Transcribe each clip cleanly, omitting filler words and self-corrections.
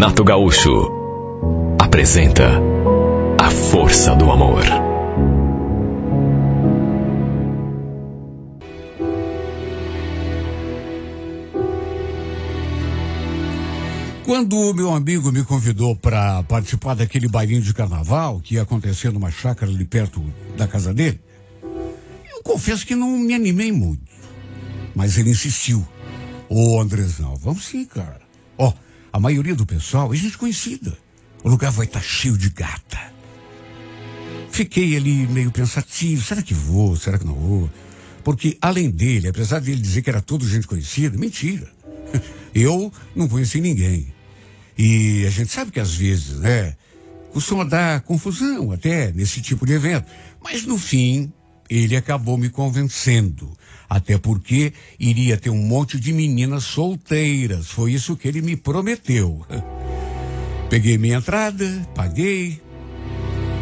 Renato Gaúcho apresenta A Força do Amor. Quando o meu amigo me convidou para participar daquele bailinho de carnaval que ia acontecer numa chácara ali perto da casa dele, eu confesso que não me animei muito. Mas ele insistiu. Ô, Andrezão, vamos sim, cara. Ó, a maioria do pessoal é gente conhecida. O lugar vai estar cheio de gata. Fiquei ali meio pensativo. Será que vou? Será que não vou? Porque, além dele, apesar de ele dizer que era tudo gente conhecida, mentira. Eu não conheci ninguém. E a gente sabe que às vezes, né, costuma dar confusão até nesse tipo de evento. Mas no fim, ele acabou me convencendo. Até porque iria ter um monte de meninas solteiras. Foi isso que ele me prometeu. Peguei minha entrada, paguei.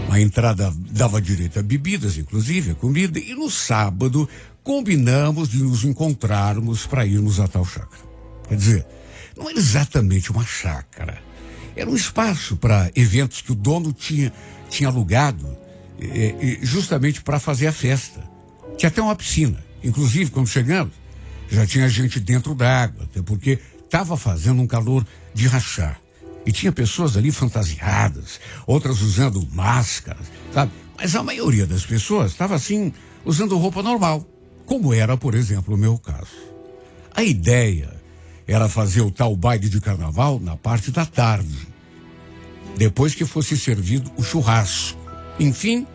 A entrada dava direito a bebidas, inclusive a comida. E no sábado, combinamos de nos encontrarmos para irmos a tal chácara. Quer dizer, não era exatamente uma chácara. Era um espaço para eventos que o dono tinha alugado justamente para fazer a festa. Tinha até uma piscina. Inclusive, quando chegamos, já tinha gente dentro d'água, até porque estava fazendo um calor de rachar. E tinha pessoas ali fantasiadas, outras usando máscaras, sabe? Mas a maioria das pessoas estava assim, usando roupa normal, como era, por exemplo, o meu caso. A ideia era fazer o tal baile de carnaval na parte da tarde, depois que fosse servido o churrasco. Enfim,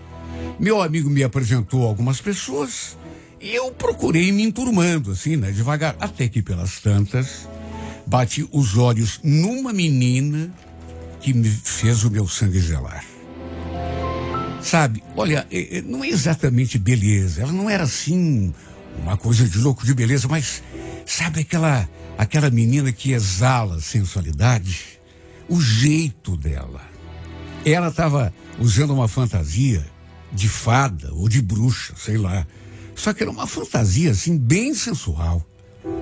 meu amigo me apresentou algumas pessoas e eu procurei me enturmando, assim, né, devagar, até que pelas tantas, bati os olhos numa menina que me fez o meu sangue gelar. Sabe, olha, não é exatamente beleza, ela não era assim, uma coisa de louco de beleza, mas sabe aquela menina que exala sensualidade? O jeito dela. Ela estava usando uma fantasia de fada ou de bruxa, sei lá. Só que era uma fantasia, assim, bem sensual.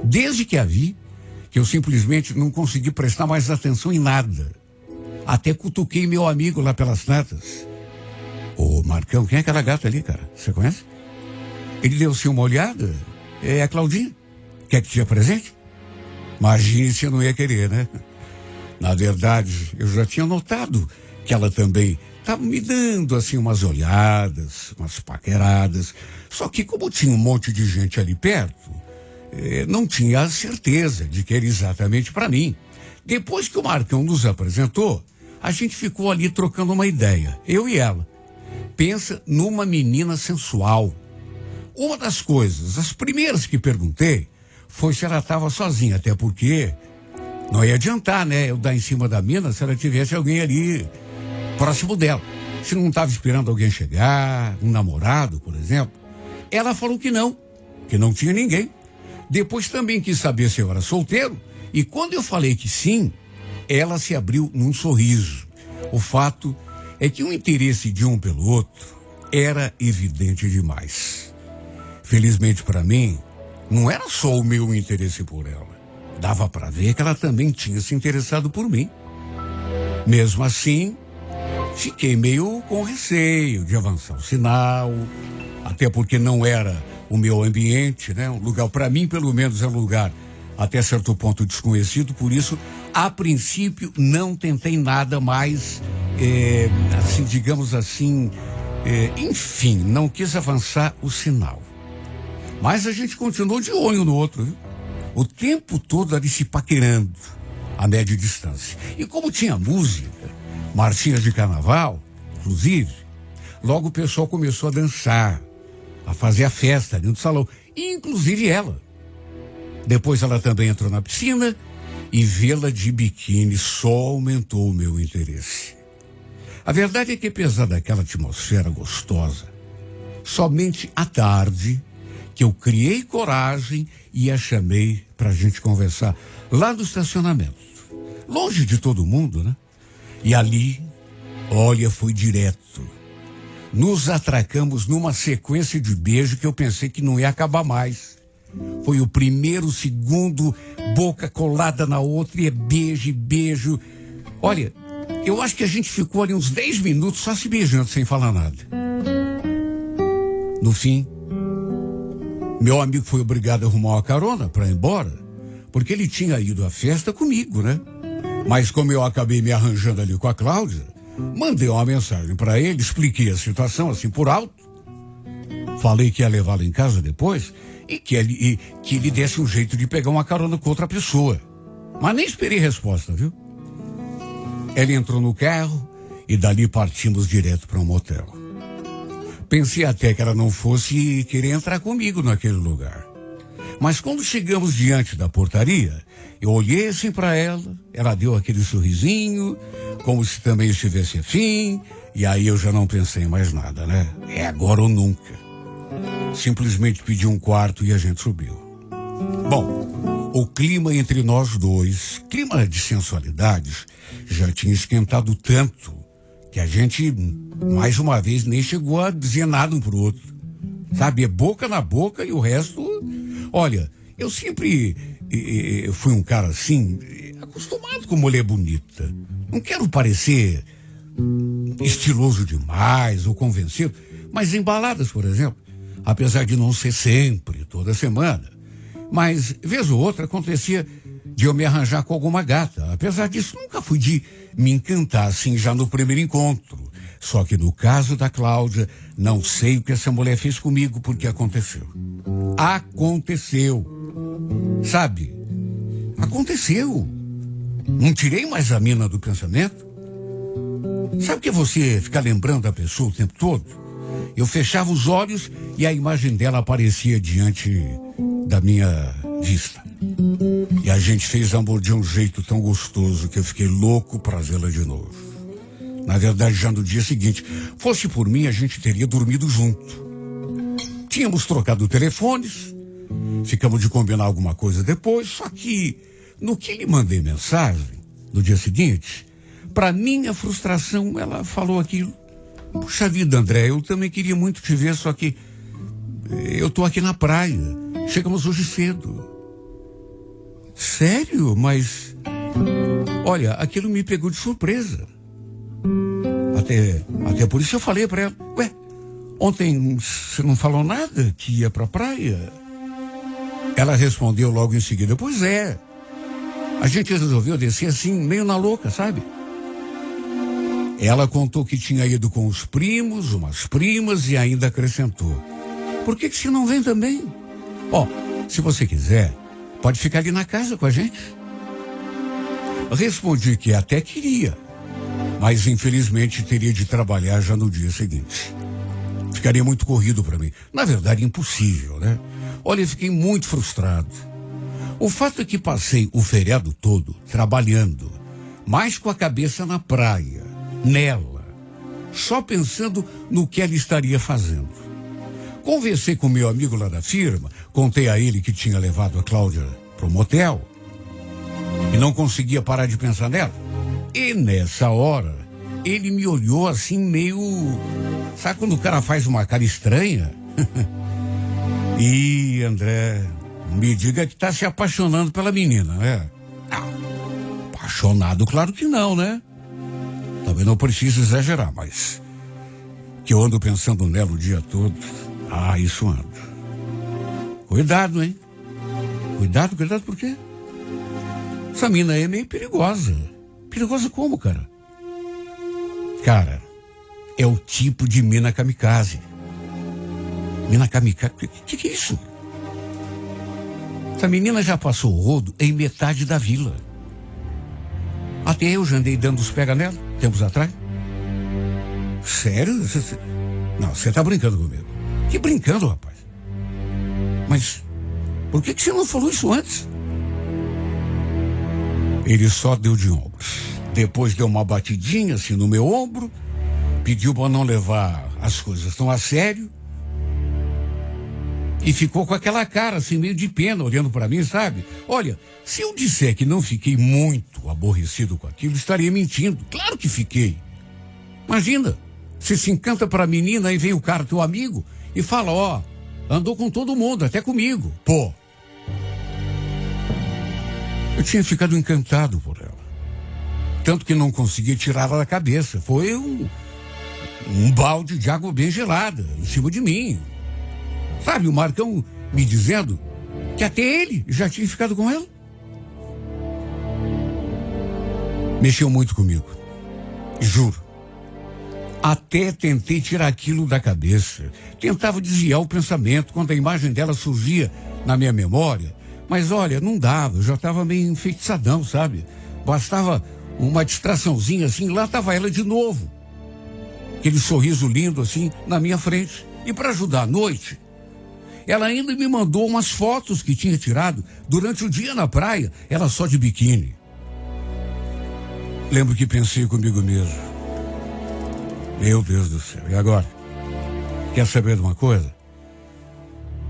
Desde que a vi, que eu simplesmente não consegui prestar mais atenção em nada. Até cutuquei meu amigo lá pelas tantas. Ô, Marcão, quem é aquela gata ali, cara? Você conhece? Ele deu assim uma olhada. É a Claudinha. Quer que te apresente? Imagine se eu não ia querer, né? Na verdade, eu já tinha notado que ela também estava me dando assim umas olhadas, umas paqueradas. Só que como tinha um monte de gente ali perto, não tinha a certeza de que era exatamente para mim. Depois que o Marcão nos apresentou, a gente ficou ali trocando uma ideia, eu e ela. Pensa numa menina sensual. Uma das coisas, as primeiras que perguntei, foi se ela estava sozinha, até porque não ia adiantar, né, eu dar em cima da mina se ela tivesse alguém ali próximo dela. Se não estava esperando alguém chegar, um namorado, por exemplo. Ela falou que não tinha ninguém. Depois também quis saber se eu era solteiro, e quando eu falei que sim, ela se abriu num sorriso. O fato é que o interesse de um pelo outro era evidente demais. Felizmente para mim, não era só o meu interesse por ela. Dava para ver que ela também tinha se interessado por mim. Mesmo assim, fiquei meio com receio de avançar o sinal, até porque não era o meu ambiente, né? Um lugar, para mim, pelo menos, é um lugar até certo ponto desconhecido, por isso, a princípio, não tentei nada mais, assim, digamos assim, enfim, não quis avançar o sinal. Mas a gente continuou de olho no outro, viu? O tempo todo ali se paquerando, a média distância. E como tinha música, marchinhas de carnaval, inclusive, logo o pessoal começou a dançar, a fazer a festa ali no salão, inclusive ela. Depois ela também entrou na piscina e vê-la de biquíni só aumentou o meu interesse. A verdade é que, apesar daquela atmosfera gostosa, somente à tarde que eu criei coragem e a chamei pra gente conversar lá do estacionamento, longe de todo mundo, né? E ali, olha, foi direto. Nos atracamos numa sequência de beijo que eu pensei que não ia acabar mais. Foi o primeiro, o segundo, boca colada na outra, e beijo, e beijo. Olha, eu acho que a gente ficou ali uns 10 minutos só se beijando sem falar nada. No fim, meu amigo foi obrigado a arrumar uma carona para ir embora, porque ele tinha ido à festa comigo, né? Mas como eu acabei me arranjando ali com a Cláudia, mandei uma mensagem para ele, expliquei a situação assim por alto, falei que ia levá-lo em casa depois e que ele desse um jeito de pegar uma carona com outra pessoa. Mas nem esperei resposta, viu? Ele entrou no carro e dali partimos direto para um motel. Pensei até que ela não fosse querer entrar comigo naquele lugar. Mas quando chegamos diante da portaria, eu olhei assim para ela deu aquele sorrisinho, como se também estivesse afim, e aí eu já não pensei em mais nada, né? É agora ou nunca. Simplesmente pedi um quarto e a gente subiu. Bom, o clima entre nós dois, clima de sensualidades, já tinha esquentado tanto que a gente, mais uma vez, nem chegou a dizer nada um pro outro. Sabe, é boca na boca e o resto... Olha, eu sempre fui um cara assim, acostumado com mulher bonita. Não quero parecer estiloso demais ou convencido, mas em baladas, por exemplo, apesar de não ser sempre, toda semana, mas vez ou outra acontecia de eu me arranjar com alguma gata. Apesar disso, nunca fui de me encantar assim já no primeiro encontro. Só que no caso da Cláudia, não sei o que essa mulher fez comigo, porque aconteceu. Aconteceu. Sabe? Aconteceu. Não tirei mais a mina do pensamento. Sabe que você fica lembrando da pessoa o tempo todo? Eu fechava os olhos e a imagem dela aparecia diante da minha vista. E a gente fez amor de um jeito tão gostoso que eu fiquei louco pra vê-la de novo. Na verdade, já no dia seguinte, fosse por mim, a gente teria dormido junto. Tínhamos trocado telefones, ficamos de combinar alguma coisa depois, só que no que lhe mandei mensagem, no dia seguinte, para minha frustração, ela falou aquilo. Puxa vida, André, eu também queria muito te ver, só que eu tô aqui na praia. Chegamos hoje cedo. Sério? Mas, olha, aquilo me pegou de surpresa. Até por isso eu falei pra ela, ué, ontem você não falou nada que ia pra praia? Ela respondeu logo em seguida, pois é. A gente resolveu descer assim, meio na louca, sabe? Ela contou que tinha ido com os primos, umas primas e ainda acrescentou, por que você não vem também? Ó, se você quiser, pode ficar ali na casa com a gente. Respondi que até queria, mas infelizmente teria de trabalhar já no dia seguinte. Ficaria muito corrido para mim. Na verdade, impossível, né? Olha, eu fiquei muito frustrado. O fato é que passei o feriado todo trabalhando, mais com a cabeça na praia, nela, só pensando no que ela estaria fazendo. Conversei com meu amigo lá da firma, contei a ele que tinha levado a Cláudia pro motel e não conseguia parar de pensar nela. E nessa hora, ele me olhou assim meio... Sabe quando o cara faz uma cara estranha? Ih, André, me diga que tá se apaixonando pela menina, né? Ah, apaixonado, claro que não, né? Também não preciso exagerar, mas... que eu ando pensando nela o dia todo. Ah, isso ando. Cuidado, hein? Cuidado por quê? Essa mina aí é meio perigosa. Perigosa como, cara? Cara, é o tipo de mina kamikaze. Mina kamikaze? Que é isso? Essa menina já passou o rodo em metade da vila. Até eu já andei dando os pega nela, tempos atrás. Sério? Não, você tá brincando comigo. Que brincando, rapaz? Mas por que você não falou isso antes? Ele só deu de ombros. Depois deu uma batidinha assim no meu ombro, pediu para não levar as coisas tão a sério e ficou com aquela cara assim meio de pena olhando para mim, sabe? Olha, se eu disser que não fiquei muito aborrecido com aquilo, estaria mentindo. Claro que fiquei. Imagina, você se encanta pra menina e vem o cara, teu amigo, e fala, ó, andou com todo mundo, até comigo. Pô. Eu tinha ficado encantado por ela. Tanto que não consegui tirá-la da cabeça. Foi um balde de água bem gelada em cima de mim. Sabe, o Marcão me dizendo que até ele já tinha ficado com ela. Mexeu muito comigo. Juro. Até tentei tirar aquilo da cabeça. Tentava desviar o pensamento quando a imagem dela surgia na minha memória. Mas olha, não dava. Eu já estava meio enfeitiçadão, sabe? Bastava uma distraçãozinha assim, lá estava ela de novo. Aquele sorriso lindo assim na minha frente. E para ajudar à noite, ela ainda me mandou umas fotos que tinha tirado durante o dia na praia, ela só de biquíni. Lembro que pensei comigo mesmo. Meu Deus do céu, e agora? Quer saber de uma coisa?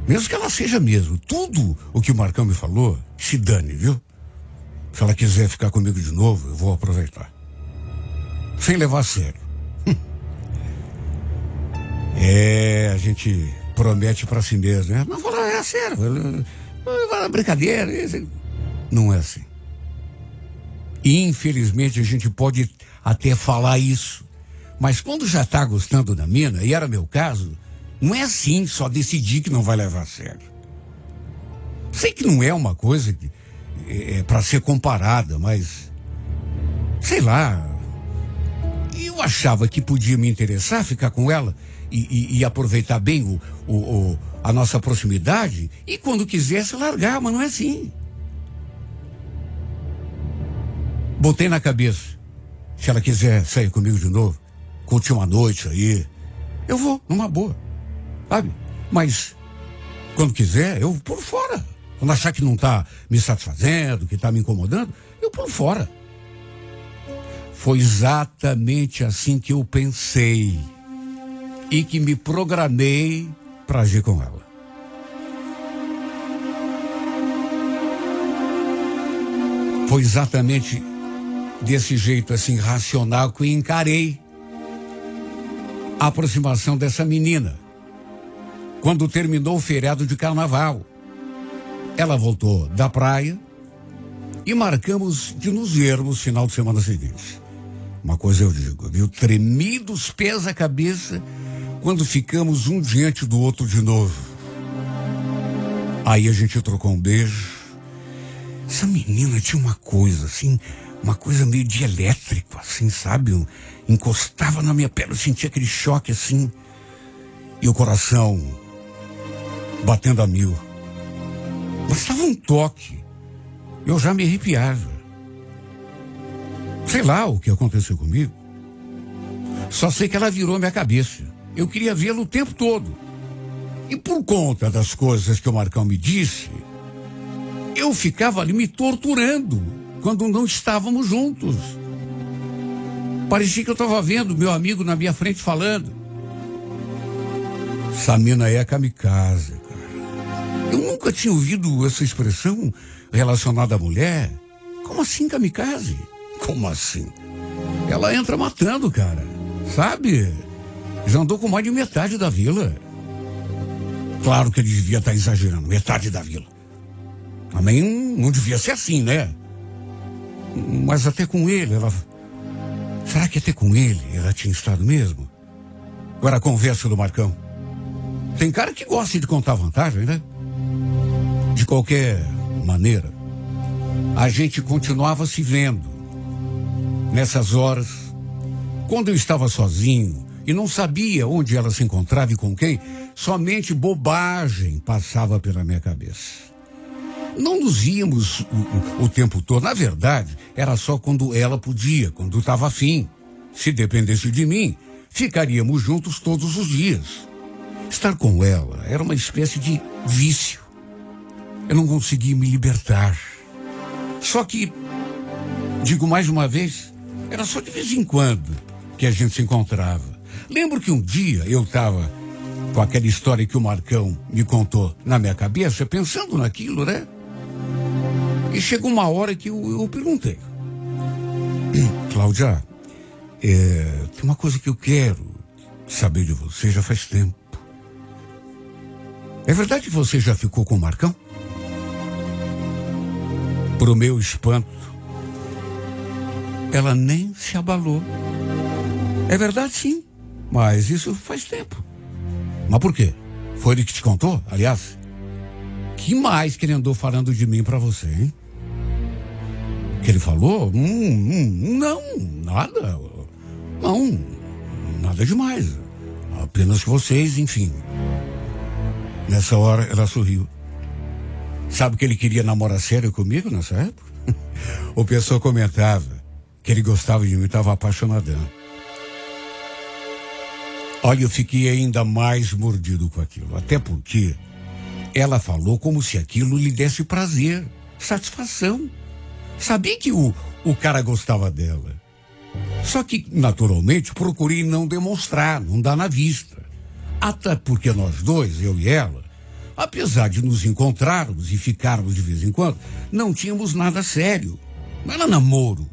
Mesmo que ela seja mesmo, tudo o que o Marcão me falou, se dane, viu? Se ela quiser ficar comigo de novo, eu vou aproveitar. Sem levar a sério. A gente promete pra si mesmo, né? Não, é sério, é brincadeira. Não é assim. Infelizmente a gente pode até falar isso, mas quando já tá gostando da mina, e era meu caso, não é assim, só decidir que não vai levar a sério. Sei que não é uma coisa que é para ser comparada, mas sei lá, eu achava que podia me interessar ficar com ela e aproveitar bem a nossa proximidade e quando quisesse largar, mas não é assim. Botei na cabeça, se ela quiser sair comigo de novo, curtir uma noite aí, eu vou, numa boa, sabe? Mas, quando quiser, eu pulo fora. Quando achar que não tá me satisfazendo, que tá me incomodando, eu pulo fora. Foi exatamente assim que eu pensei e que me programei para agir com ela. Foi exatamente desse jeito assim racional que eu encarei a aproximação dessa menina. Quando terminou o feriado de carnaval, ela voltou da praia e marcamos de nos vermos no final de semana seguinte. Uma coisa eu digo, viu? Tremi dos pés à cabeça quando ficamos um diante do outro de novo. Aí a gente trocou um beijo. Essa menina tinha uma coisa assim, uma coisa meio de elétrico, assim, sabe? Encostava na minha pele, eu sentia aquele choque assim. E o coração batendo a mil. Bastava um toque, eu já me arrepiava. Sei lá o que aconteceu comigo. Só sei que ela virou minha cabeça. Eu queria vê-la o tempo todo. E por conta das coisas que o Marcão me disse, eu ficava ali me torturando quando não estávamos juntos. Parecia que eu estava vendo meu amigo na minha frente falando. Essa mina é kamikaze, cara. Eu nunca tinha ouvido essa expressão relacionada à mulher. Como assim kamikaze? Como assim? Ela entra matando, cara. Sabe? Já andou com mais de metade da vila. Claro que ele devia estar exagerando. Metade da vila. Também não devia ser assim, né? Mas até com ele, ela... Será que até com ele ela tinha estado mesmo? Agora a conversa do Marcão. Tem cara que gosta de contar vantagem, né? De qualquer maneira, a gente continuava se vendo. Nessas horas, quando eu estava sozinho e não sabia onde ela se encontrava e com quem, somente bobagem passava pela minha cabeça. Não nos víamos o tempo todo. Na verdade, era só quando ela podia, quando estava afim. Se dependesse de mim, ficaríamos juntos todos os dias. Estar com ela era uma espécie de vício. Eu não conseguia me libertar. Só que, digo mais uma vez, era só de vez em quando que a gente se encontrava. Lembro que um dia eu estava com aquela história que o Marcão me contou na minha cabeça, pensando naquilo, né? E chegou uma hora que eu perguntei. Cláudia, tem uma coisa que eu quero saber de você já faz tempo. É verdade que você já ficou com o Marcão? Pro meu espanto, ela nem se abalou. É verdade, sim, mas isso faz tempo. Mas por quê? Foi ele que te contou, aliás? Que mais que ele andou falando de mim pra você, hein? Que ele falou? Não, nada. Não, nada demais. Apenas que vocês, enfim. Nessa hora, ela sorriu. Sabe que ele queria namorar sério comigo nessa época? O pessoal comentava que ele gostava de mim, estava apaixonadão. Olha, eu fiquei ainda mais mordido com aquilo. Até porque ela falou como se aquilo lhe desse prazer, satisfação. Sabia que o cara gostava dela. Só que, naturalmente, procurei não demonstrar, não dar na vista. Até porque nós dois, eu e ela, apesar de nos encontrarmos e ficarmos de vez em quando, não tínhamos nada sério. Não era namoro.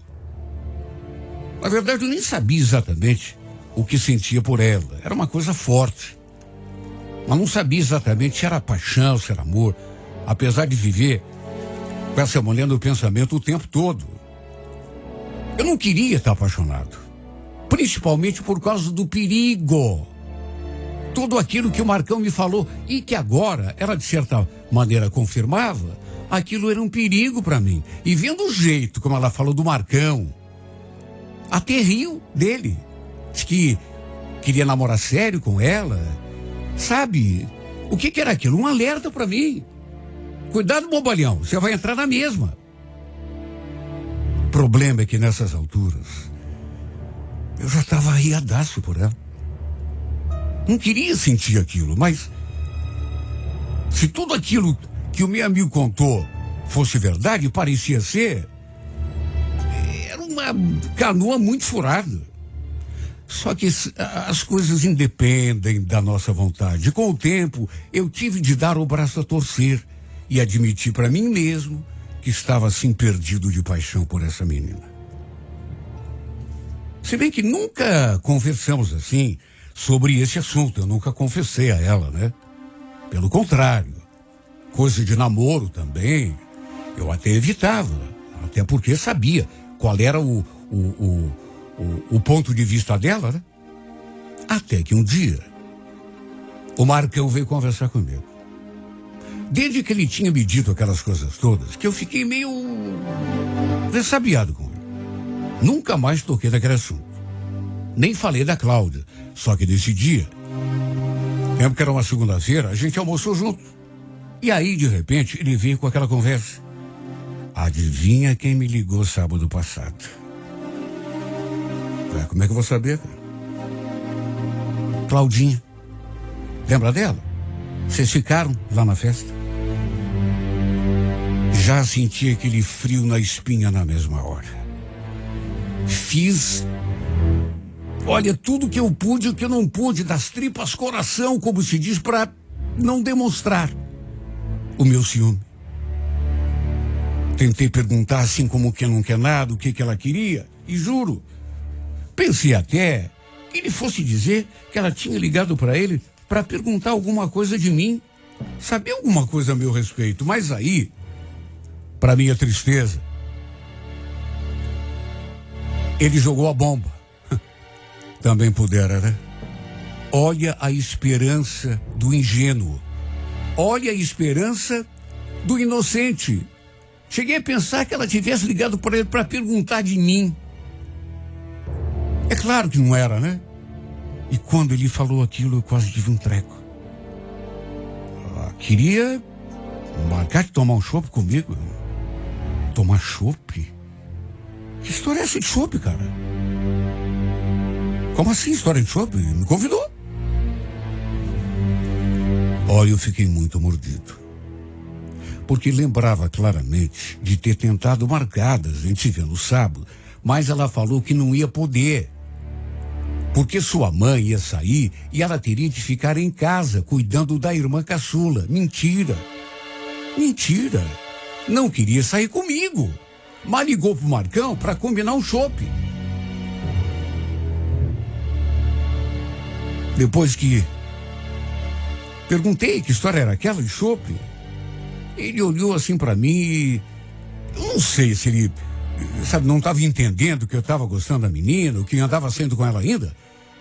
Na verdade, eu nem sabia exatamente o que sentia por ela. Era uma coisa forte. Mas não sabia exatamente se era paixão, se era amor. Apesar de viver com essa mulher no pensamento o tempo todo. Eu não queria estar apaixonado. Principalmente por causa do perigo. Tudo aquilo que o Marcão me falou e que agora ela de certa maneira confirmava, aquilo era um perigo para mim. E vendo o jeito como ela falou do Marcão, até riu dele. Diz que queria namorar sério com ela. Sabe, o que era aquilo? Um alerta para mim. Cuidado, bobalhão, você vai entrar na mesma. O problema é que nessas alturas, eu já estava arriadaço por ela. Não queria sentir aquilo, mas se tudo aquilo que o meu amigo contou fosse verdade, parecia ser, era uma canoa muito furada. Só que as coisas independem da nossa vontade. Com o tempo, eu tive de dar o braço a torcer e admitir para mim mesmo que estava assim perdido de paixão por essa menina. Se bem que nunca conversamos assim sobre esse assunto, eu nunca confessei a ela, né? Pelo contrário, coisa de namoro também, eu até evitava, até porque sabia qual era o ponto de vista dela, né? Até que um dia, o Marcão veio conversar comigo. Desde que ele tinha me dito aquelas coisas todas, que eu fiquei meio ressabiado com ele. Nunca mais toquei naquele assunto. Nem falei da Cláudia. Só que nesse dia, lembro que era uma segunda-feira, a gente almoçou junto. E aí, de repente, ele veio com aquela conversa. Adivinha quem me ligou sábado passado? Como é que eu vou saber, cara? Claudinha. Lembra dela? Vocês ficaram lá na festa? Já senti aquele frio na espinha na mesma hora. Fiz, olha, tudo que eu pude e o que eu não pude, das tripas coração, como se diz, para não demonstrar o meu ciúme. Tentei perguntar assim como que não quer nada, o que ela queria, e juro, pensei até que ele fosse dizer que ela tinha ligado para ele para perguntar alguma coisa de mim, saber alguma coisa a meu respeito, mas aí, para minha tristeza, ele jogou a bomba. Também pudera, né? Olha a esperança do ingênuo. Olha a esperança do inocente. Cheguei a pensar que ela tivesse ligado para ele para perguntar de mim. É claro que não era, né? E quando ele falou aquilo, eu quase tive um treco. Queria marcar de tomar um chopp comigo. Tomar chopp? Que história é essa de chopp, cara? Como assim história de chopp? Me convidou. Olha, eu fiquei muito mordido. Porque lembrava claramente de ter tentado marcadas, a gente se vê no sábado, mas ela falou que não ia poder. Porque sua mãe ia sair e ela teria de ficar em casa, cuidando da irmã caçula. Mentira. Mentira. Não queria sair comigo. Mas ligou pro Marcão para combinar um chopp. Depois que perguntei que história era aquela de chopp, ele olhou assim para mim e eu não sei se ele sabe, não estava entendendo que eu estava gostando da menina, que andava saindo com ela ainda,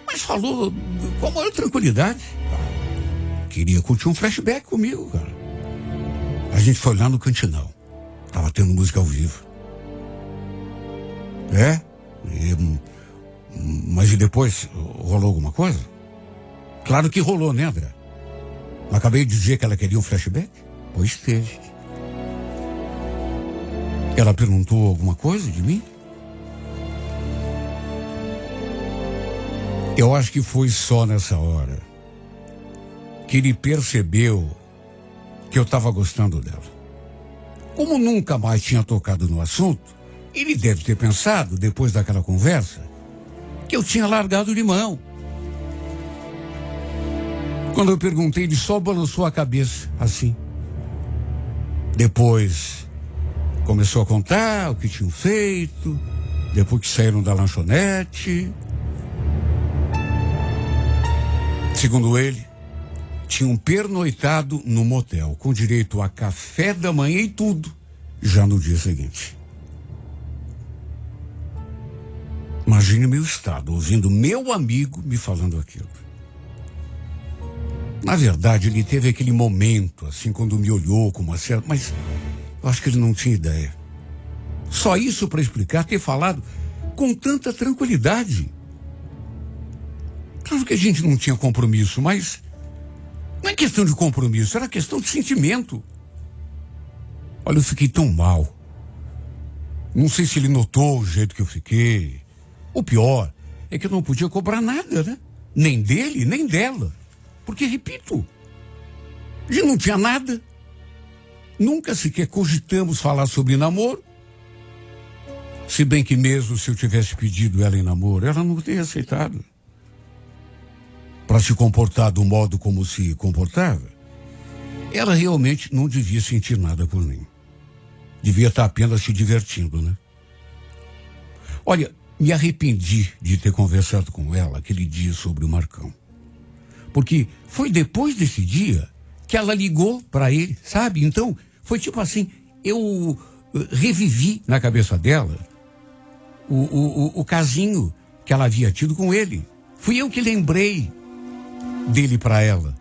mas falou com a maior tranquilidade. Queria curtir um flashback comigo, cara. A gente foi lá no Cantinão. Tava tendo música ao vivo. Mas e depois, rolou alguma coisa? Claro que rolou, né, André? Não acabei de dizer que ela queria um flashback? Pois teve. Ela perguntou alguma coisa de mim? Eu acho que foi só nessa hora que ele percebeu que eu estava gostando dela. Como nunca mais tinha tocado no assunto, ele deve ter pensado, depois daquela conversa, que eu tinha largado de mão. Quando eu perguntei, ele só balançou a cabeça, assim. Depois começou a contar o que tinham feito, depois que saíram da lanchonete. Segundo ele, tinham pernoitado no motel, com direito a café da manhã e tudo, já no dia seguinte. Imagine meu estado, ouvindo meu amigo me falando aquilo. Na verdade, ele teve aquele momento, assim, quando me olhou com uma certa... Mas eu acho que ele não tinha ideia. Só isso para explicar ter falado com tanta tranquilidade. Claro que a gente não tinha compromisso, mas não é questão de compromisso, era questão de sentimento. Olha, eu fiquei tão mal. Não sei se ele notou o jeito que eu fiquei. O pior é que eu não podia cobrar nada, né? Nem dele, nem dela. Porque, repito, a gente não tinha nada. Nunca sequer cogitamos falar sobre namoro. Se bem que mesmo se eu tivesse pedido ela em namoro, ela não teria aceitado. Para se comportar do modo como se comportava, ela realmente não devia sentir nada por mim. Devia estar apenas se divertindo, né? Olha, me arrependi de ter conversado com ela aquele dia sobre o Marcão. Porque foi depois desse dia que ela ligou para ele, sabe? Então, foi tipo assim, eu revivi na cabeça dela o casinho que ela havia tido com ele. Fui eu que lembrei dele para ela.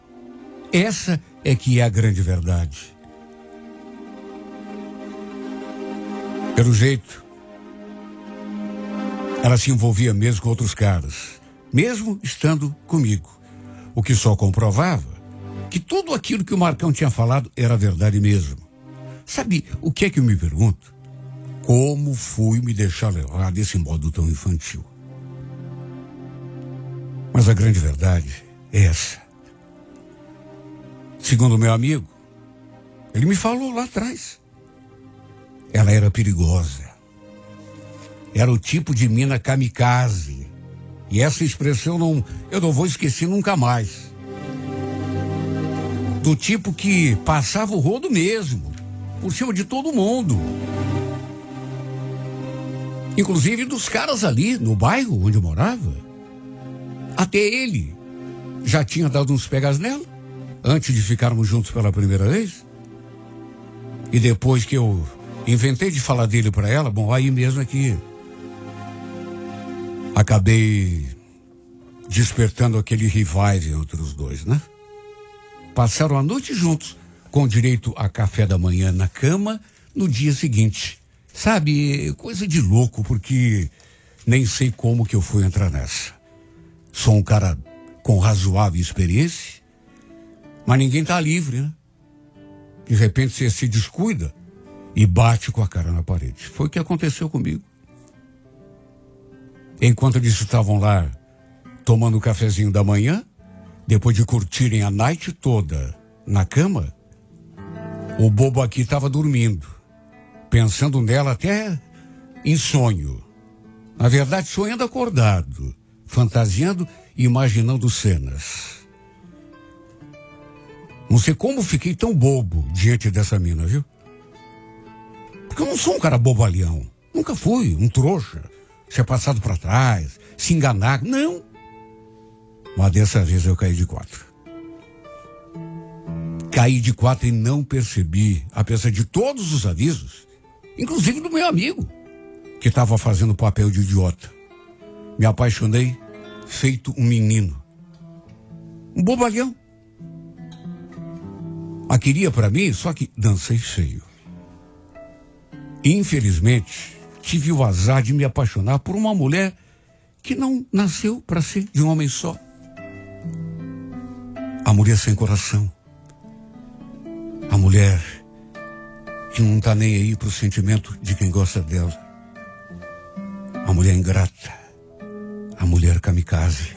Essa é que é a grande verdade. Pelo jeito, ela se envolvia mesmo com outros caras, mesmo estando comigo. O que só comprovava que tudo aquilo que o Marcão tinha falado era verdade mesmo. Sabe o que é que eu me pergunto? Como fui me deixar levar desse modo tão infantil? Mas a grande verdade é essa. Segundo meu amigo, ele me falou lá atrás. Ela era perigosa. Era o tipo de mina kamikaze. E essa expressão eu não vou esquecer nunca mais. Do tipo que passava o rodo mesmo, por cima de todo mundo. Inclusive dos caras ali no bairro onde eu morava. Até ele já tinha dado uns pegas nela, antes de ficarmos juntos pela primeira vez. E depois que eu inventei de falar dele para ela, bom, aí mesmo é que acabei despertando aquele revive entre os dois, né? Passaram a noite juntos, com direito a café da manhã na cama, no dia seguinte. Sabe, coisa de louco, porque nem sei como que eu fui entrar nessa. Sou um cara com razoável experiência, mas ninguém tá livre, né? De repente você se descuida e bate com a cara na parede. Foi o que aconteceu comigo. Enquanto eles estavam lá tomando o cafezinho da manhã, depois de curtirem a noite toda na cama, o bobo aqui estava dormindo, pensando nela até em sonho. Na verdade, sonhando acordado, fantasiando e imaginando cenas. Não sei como fiquei tão bobo diante dessa mina, viu? Porque eu não sou um cara bobalhão. Nunca fui um trouxa. Ser passado para trás, se enganar. Não. Mas dessa vez eu caí de quatro. Caí de quatro e não percebi, apesar de todos os avisos, inclusive do meu amigo. que estava fazendo papel de idiota. Me apaixonei, feito um menino. Um bobalhão. A queria pra mim, só que dancei feio. Infelizmente, tive o azar de me apaixonar por uma mulher que não nasceu para ser de um homem só. A mulher sem coração. A mulher que não tá nem aí pro sentimento de quem gosta dela. A mulher ingrata. A mulher kamikaze.